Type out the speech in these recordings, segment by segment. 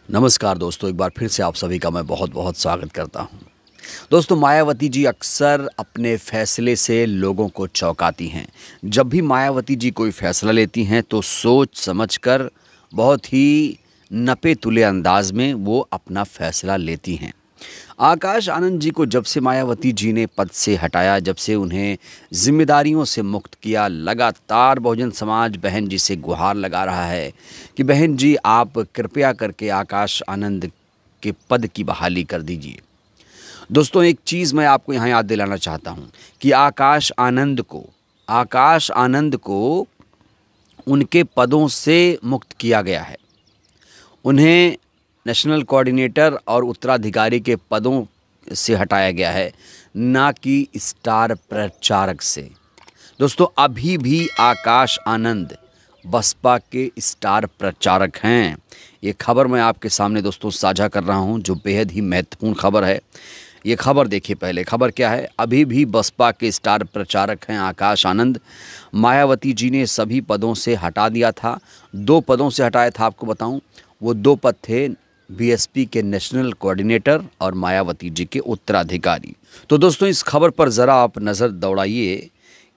नमस्कार दोस्तों, एक बार फिर से आप सभी का मैं बहुत बहुत स्वागत करता हूं। दोस्तों, मायावती जी अक्सर अपने फैसले से लोगों को चौंकाती हैं। जब भी मायावती जी कोई फैसला लेती हैं तो सोच समझकर बहुत ही नपे-तुले अंदाज में वो अपना फैसला लेती हैं। आकाश आनंद जी को जब से मायावती जी ने पद से हटाया, जब से उन्हें ज़िम्मेदारियों से मुक्त किया, लगातार बहुजन समाज बहन जी से गुहार लगा रहा है कि बहन जी आप कृपया करके आकाश आनंद के पद की बहाली कर दीजिए। दोस्तों, एक चीज़ मैं आपको यहाँ याद दिलाना चाहता हूँ कि आकाश आनंद को उनके पदों से मुक्त किया गया है। उन्हें नेशनल कोऑर्डिनेटर और उत्तराधिकारी के पदों से हटाया गया है, ना कि स्टार प्रचारक से। दोस्तों, अभी भी आकाश आनंद बसपा के स्टार प्रचारक हैं। ये खबर मैं आपके सामने दोस्तों साझा कर रहा हूं, जो बेहद ही महत्वपूर्ण खबर है। ये खबर देखिए, पहले खबर क्या है। अभी भी बसपा के स्टार प्रचारक हैं आकाश आनंद। मायावती जी ने सभी पदों से हटा दिया था। 2 पदों से हटाया था, आपको बताऊं। वो 2 पद थे बीएसपी के नेशनल कोऑर्डिनेटर और मायावती जी के उत्तराधिकारी। तो दोस्तों, इस खबर पर ज़रा आप नज़र दौड़ाइए।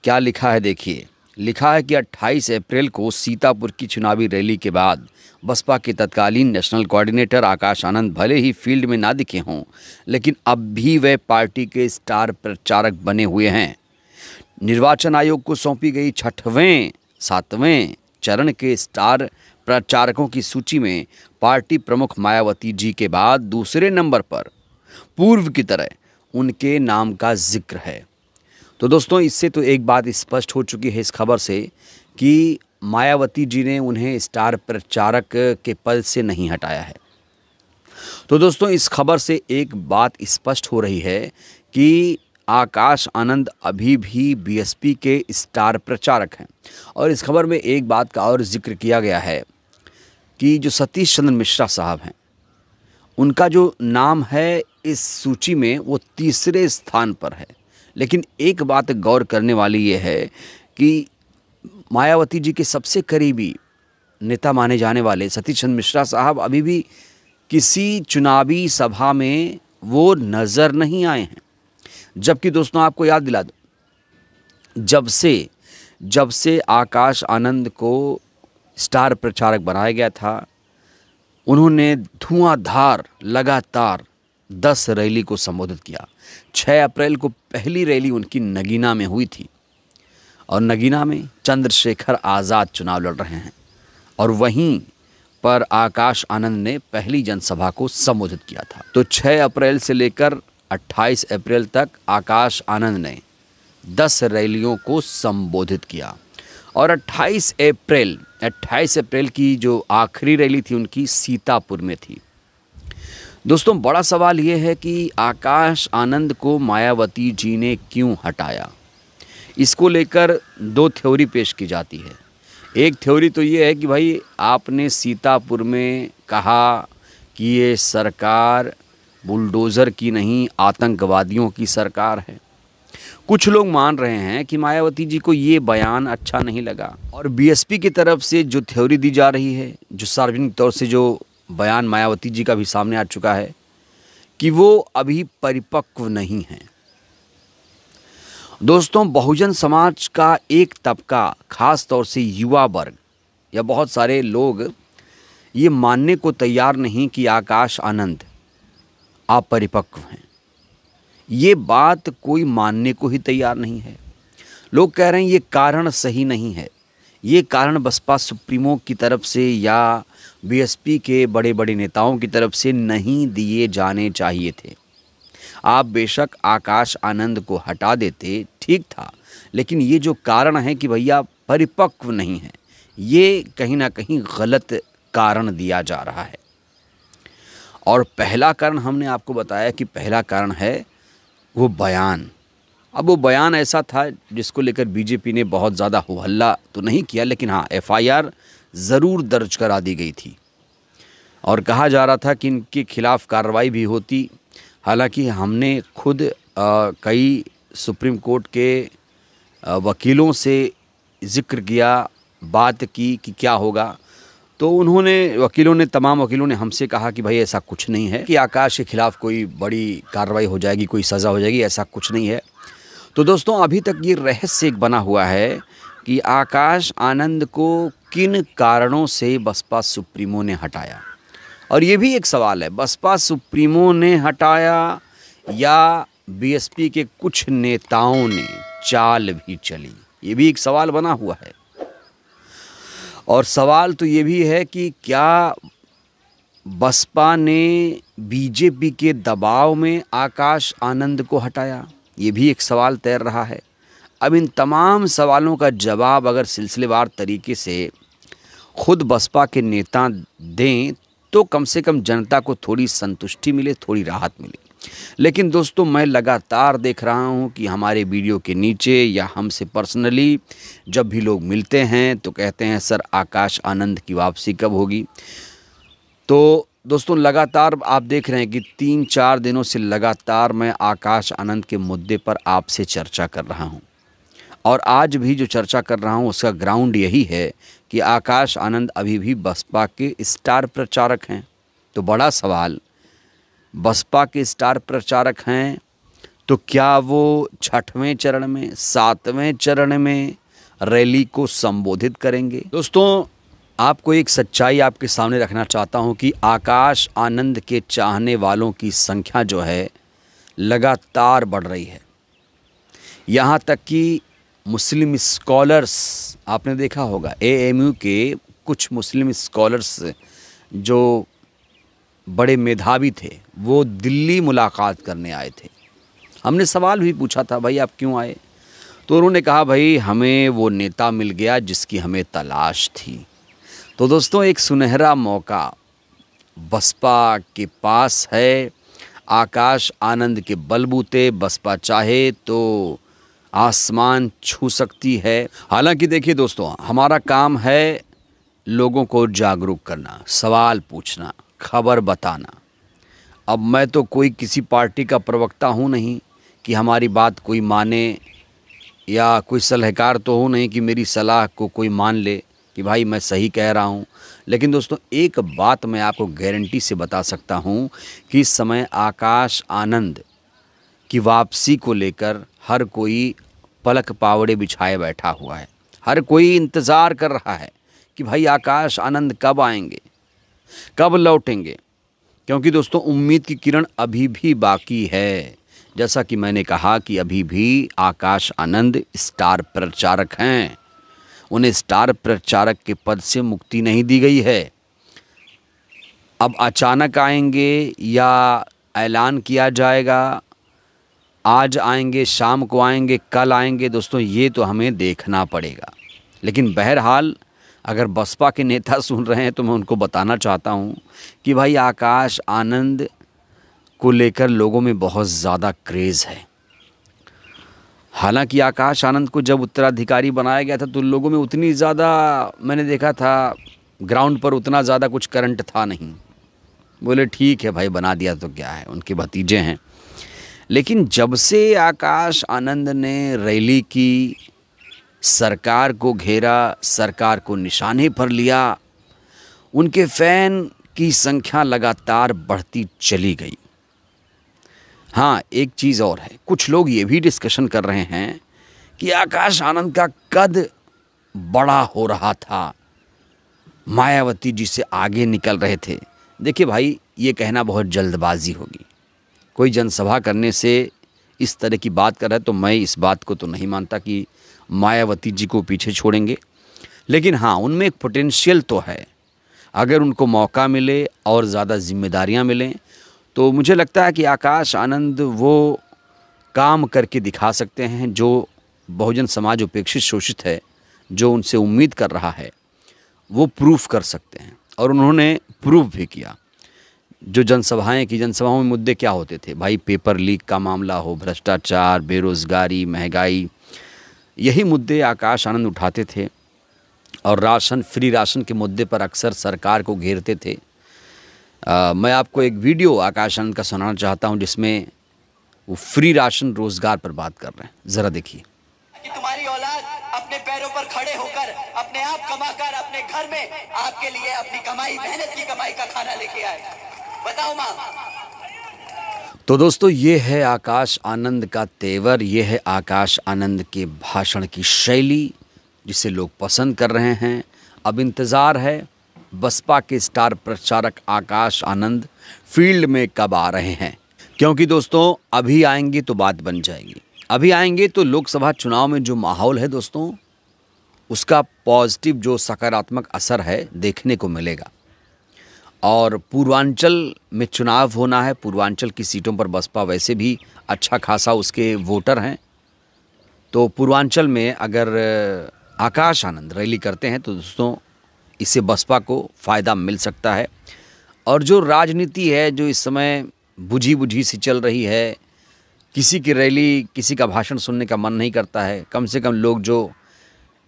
क्या लिखा है देखिए। लिखा है कि 28 अप्रैल को सीतापुर की चुनावी रैली के बाद बसपा के तत्कालीन नेशनल कोऑर्डिनेटर आकाश आनंद भले ही फील्ड में ना दिखे हों, लेकिन अब भी वे पार्टी के स्टार प्रचारक बने हुए हैं। निर्वाचन आयोग को सौंपी गई 6वें 7वें चरण के स्टार प्रचारकों की सूची में पार्टी प्रमुख मायावती जी के बाद दूसरे नंबर पर पूर्व की तरह उनके नाम का जिक्र है। तो दोस्तों, इससे तो एक बात स्पष्ट हो चुकी है इस खबर से कि मायावती जी ने उन्हें स्टार प्रचारक के पद से नहीं हटाया है। तो दोस्तों, इस खबर से एक बात स्पष्ट हो रही है कि आकाश आनंद अभी भी बीएसपी के स्टार प्रचारक हैं। और इस खबर में एक बात का और जिक्र किया गया है कि जो सतीश चंद्र मिश्रा साहब हैं, उनका जो नाम है इस सूची में वो तीसरे स्थान पर है। लेकिन एक बात गौर करने वाली ये है कि मायावती जी के सबसे करीबी नेता माने जाने वाले सतीश चंद्र मिश्रा साहब अभी भी किसी चुनावी सभा में वो नज़र नहीं आए हैं। जबकि दोस्तों, आपको याद दिला दूं, जब से आकाश आनंद को स्टार प्रचारक बनाया गया था, उन्होंने धुआंधार लगातार 10 रैली को संबोधित किया। 6 अप्रैल को पहली रैली उनकी नगीना में हुई थी और नगीना में चंद्रशेखर आज़ाद चुनाव लड़ रहे हैं और वहीं पर आकाश आनंद ने पहली जनसभा को संबोधित किया था। तो 6 अप्रैल से लेकर 28 अप्रैल तक आकाश आनंद ने 10 रैलियों को संबोधित किया और 28 अप्रैल की जो आखिरी रैली थी उनकी सीतापुर में थी। दोस्तों, बड़ा सवाल ये है कि आकाश आनंद को मायावती जी ने क्यों हटाया। इसको लेकर 2 थ्योरी पेश की जाती है। एक थ्योरी तो ये है कि भाई आपने सीतापुर में कहा कि ये सरकार बुलडोज़र की नहीं, आतंकवादियों की सरकार है। कुछ लोग मान रहे हैं कि मायावती जी को ये बयान अच्छा नहीं लगा और बीएसपी की तरफ से जो थ्योरी दी जा रही है, जो सार्वजनिक तौर से जो बयान मायावती जी का भी सामने आ चुका है कि वो अभी परिपक्व नहीं है। दोस्तों, बहुजन समाज का एक तबका, खास तौर से युवा वर्ग या बहुत सारे लोग ये मानने को तैयार नहीं कि आकाश आनंद अपरिपक्व हैं। ये बात कोई मानने को ही तैयार नहीं है। लोग कह रहे हैं ये कारण सही नहीं है, ये कारण बसपा सुप्रीमो की तरफ से या बीएसपी के बड़े बड़े नेताओं की तरफ से नहीं दिए जाने चाहिए थे। आप बेशक आकाश आनंद को हटा देते, ठीक था, लेकिन ये जो कारण है कि भैया परिपक्व नहीं है, ये कहीं ना कहीं गलत कारण दिया जा रहा है। और पहला कारण हमने आपको बताया कि पहला कारण है वो बयान। अब वो बयान ऐसा था जिसको लेकर बीजेपी ने बहुत ज़्यादा हो हल्ला तो नहीं किया, लेकिन हाँ, एफआईआर ज़रूर दर्ज करा दी गई थी और कहा जा रहा था कि इनके खिलाफ़ कार्रवाई भी होती। हालांकि हमने खुद कई सुप्रीम कोर्ट के वकीलों से ज़िक्र किया, बात की कि क्या होगा। तो उन्होंने तमाम वकीलों ने हमसे कहा कि भाई ऐसा कुछ नहीं है कि आकाश के खिलाफ़ कोई बड़ी कार्रवाई हो जाएगी, कोई सज़ा हो जाएगी, ऐसा कुछ नहीं है। तो दोस्तों अभी तक ये रहस्य एक बना हुआ है कि आकाश आनंद को किन कारणों से बसपा सुप्रीमो ने हटाया। और ये भी एक सवाल है, बसपा सुप्रीमो ने हटाया या बीएसपी के कुछ नेताओं ने चाल भी चली, ये भी एक सवाल बना हुआ है। और सवाल तो ये भी है कि क्या बसपा ने बीजेपी के दबाव में आकाश आनंद को हटाया, ये भी एक सवाल तैर रहा है। अब इन तमाम सवालों का जवाब अगर सिलसिलेवार तरीके से खुद बसपा के नेता दें तो कम से कम जनता को थोड़ी संतुष्टि मिले, थोड़ी राहत मिले। लेकिन दोस्तों मैं लगातार देख रहा हूं कि हमारे वीडियो के नीचे या हमसे पर्सनली जब भी लोग मिलते हैं तो कहते हैं सर आकाश आनंद की वापसी कब होगी। तो दोस्तों लगातार आप देख रहे हैं कि 3-4 दिनों से लगातार मैं आकाश आनंद के मुद्दे पर आपसे चर्चा कर रहा हूं। और आज भी जो चर्चा कर रहा हूं उसका ग्राउंड यही है कि आकाश आनंद अभी भी बसपा के स्टार प्रचारक हैं। तो बड़ा सवाल, बसपा के स्टार प्रचारक हैं तो क्या वो 6वें चरण में, 7वें चरण में रैली को संबोधित करेंगे। दोस्तों आपको एक सच्चाई आपके सामने रखना चाहता हूं कि आकाश आनंद के चाहने वालों की संख्या जो है लगातार बढ़ रही है। यहाँ तक कि मुस्लिम स्कॉलर्स, आपने देखा होगा एएमयू के कुछ मुस्लिम स्कॉलर्स जो बड़े मेधावी थे वो दिल्ली मुलाकात करने आए थे। हमने सवाल भी पूछा था भाई आप क्यों आए, तो उन्होंने कहा भाई हमें वो नेता मिल गया जिसकी हमें तलाश थी। तो दोस्तों एक सुनहरा मौका बसपा के पास है। आकाश आनंद के बलबूते बसपा चाहे तो आसमान छू सकती है। हालांकि देखिए दोस्तों हमारा काम है लोगों को जागरूक करना, सवाल पूछना, खबर बताना। अब मैं तो कोई किसी पार्टी का प्रवक्ता हूँ नहीं कि हमारी बात कोई माने, या कोई सलाहकार तो हूँ नहीं कि मेरी सलाह को कोई मान ले कि भाई मैं सही कह रहा हूँ। लेकिन दोस्तों एक बात मैं आपको गारंटी से बता सकता हूँ कि इस समय आकाश आनंद की वापसी को लेकर हर कोई पलक पावड़े बिछाए बैठा हुआ है। हर कोई इंतज़ार कर रहा है कि भाई आकाश आनंद कब आएंगे, कब लौटेंगे। क्योंकि दोस्तों उम्मीद की किरण अभी भी बाकी है। जैसा कि मैंने कहा कि अभी भी आकाश आनंद स्टार प्रचारक हैं, उन्हें स्टार प्रचारक के पद से मुक्ति नहीं दी गई है। अब अचानक आएंगे या ऐलान किया जाएगा, आज आएंगे, शाम को आएंगे, कल आएंगे, दोस्तों ये तो हमें देखना पड़ेगा। लेकिन बहरहाल अगर बसपा के नेता सुन रहे हैं तो मैं उनको बताना चाहता हूं कि भाई आकाश आनंद को लेकर लोगों में बहुत ज़्यादा क्रेज़ है। हालांकि आकाश आनंद को जब उत्तराधिकारी बनाया गया था तो लोगों में उतनी ज़्यादा, मैंने देखा था ग्राउंड पर उतना ज़्यादा कुछ करंट था नहीं। बोले ठीक है भाई बना दिया तो क्या है, उनके भतीजे हैं। लेकिन जब से आकाश आनंद ने रैली की, सरकार को घेरा, सरकार को निशाने पर लिया, उनके फैन की संख्या लगातार बढ़ती चली गई। हाँ एक चीज़ और है, कुछ लोग ये भी डिस्कशन कर रहे हैं कि आकाश आनंद का कद बड़ा हो रहा था, मायावती जी से आगे निकल रहे थे। देखिए भाई ये कहना बहुत जल्दबाजी होगी। कोई जनसभा करने से इस तरह की बात कर रहा है तो मैं इस बात को तो नहीं मानता कि मायावती जी को पीछे छोड़ेंगे। लेकिन हाँ उनमें एक पोटेंशियल तो है, अगर उनको मौका मिले और ज़्यादा जिम्मेदारियां मिलें तो मुझे लगता है कि आकाश आनंद वो काम करके दिखा सकते हैं जो बहुजन समाज उपेक्षित शोषित है, जो उनसे उम्मीद कर रहा है, वो प्रूफ कर सकते हैं। और उन्होंने प्रूफ भी किया। जो जनसभाएं की, जनसभाओं में मुद्दे क्या होते थे भाई, पेपर लीक का मामला हो, भ्रष्टाचार, बेरोज़गारी, महंगाई, यही मुद्दे आकाश आनंद उठाते थे। और राशन, फ्री राशन के मुद्दे पर अक्सर सरकार को घेरते थे। मैं आपको एक वीडियो आकाश आनंद का सुनाना चाहता हूं जिसमें वो फ्री राशन रोजगार पर बात कर रहे हैं, ज़रा देखिए। कि तुम्हारी औलाद अपने पैरों पर खड़े होकर अपने आप कमाकर अपने घर में आपके लिए अपनी कमाई, मेहनत की कमाई का खाना लेके आए। बताओ माँ। तो दोस्तों, ये है आकाश आनंद का तेवर, ये है आकाश आनंद के भाषण की शैली जिसे लोग पसंद कर रहे हैं। अब इंतज़ार है बसपा के स्टार प्रचारक आकाश आनंद फील्ड में कब आ रहे हैं, क्योंकि दोस्तों अभी आएंगे तो बात बन जाएगी। अभी आएंगे तो लोकसभा चुनाव में जो माहौल है दोस्तों, उसका पॉजिटिव जो सकारात्मक असर है देखने को मिलेगा। और पूर्वांचल में चुनाव होना है, पूर्वांचल की सीटों पर बसपा वैसे भी अच्छा खासा उसके वोटर हैं, तो पूर्वांचल में अगर आकाश आनंद रैली करते हैं तो दोस्तों इससे बसपा को फ़ायदा मिल सकता है। और जो राजनीति है जो इस समय बुझी बुझी सी चल रही है, किसी की रैली, किसी का भाषण सुनने का मन नहीं करता है। कम से कम लोग जो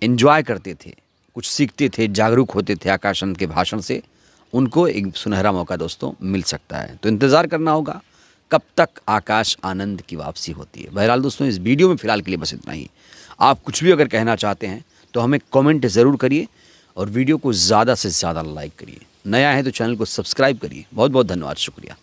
एंजॉय करते थे, कुछ सीखते थे, जागरूक होते थे आकाश आनंद के भाषण से, उनको एक सुनहरा मौका दोस्तों मिल सकता है। तो इंतज़ार करना होगा कब तक आकाश आनंद की वापसी होती है। बहरहाल दोस्तों, इस वीडियो में फ़िलहाल के लिए बस इतना ही। आप कुछ भी अगर कहना चाहते हैं तो हमें कमेंट ज़रूर करिए और वीडियो को ज़्यादा से ज़्यादा लाइक करिए। नया है तो चैनल को सब्सक्राइब करिए। बहुत बहुत धन्यवाद, शुक्रिया।